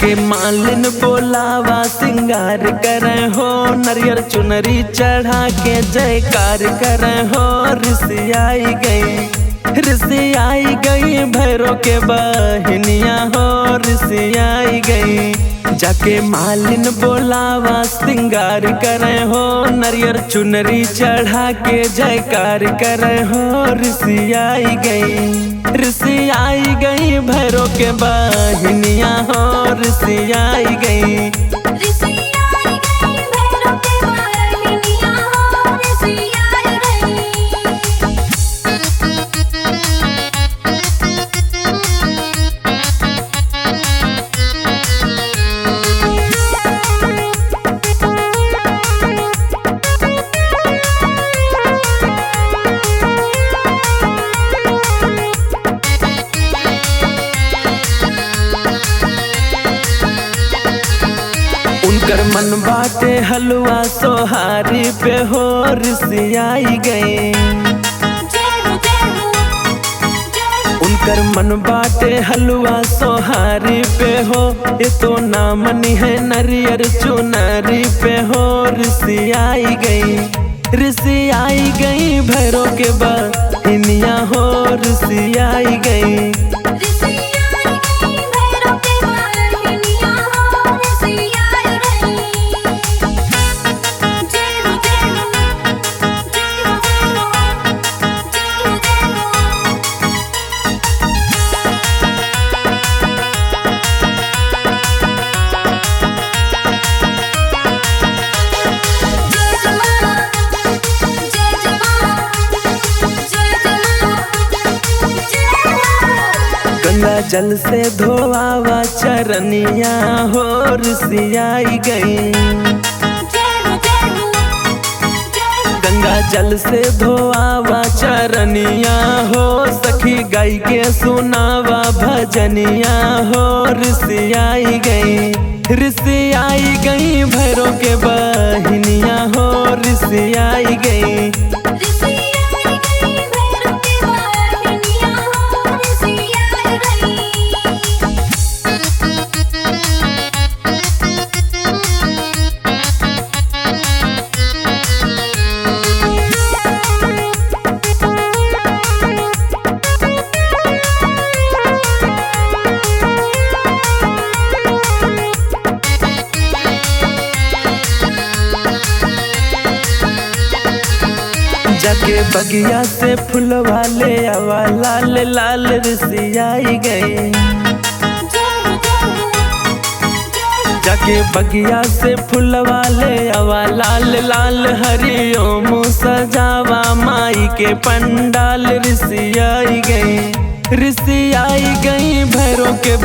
जाके मालिन बोलावा सिंगार करे हो, नरियर चुनरी चढ़ा के जयकार करे हो। ऋषि आई गई भैरो के बहनिया हो, ऋषि आई गई। जाके मालिन बोलावा सिंगार करे हो, नरियर चुनरी चढ़ा के जयकार करे हो। ऋषि आई गई भैरो के बहनिया हो, ऋषि आई गई। उनकर मन बाटे हलवा सोहारी पे हो, ऋषि आई गए। उनकर मन बाटे हलवा सोहारी पे हो, ये तो नामनी है नरियर चुनरी पे हो। ऋषि आई गई भैरो के बहनिया हो, ऋषि आई गई। गंगा जल से धोआवा चरनिया हो, ऋषि आई गई। गंगा जल से धोआवा चरनिया हो, सखी गाई के सुनावा भजनिया हो। ऋषि आई गई भैरो के बहनिया हो, ऋषि आई गई। जाके बगिया से फूलवा ले आवा लाल लाल, ऋषि आई गए। जाके बगिया से फूलवा ले आवा लाल लाल, हरिओम सजावा माई के पंडाल। ऋषि आई गई भैरो के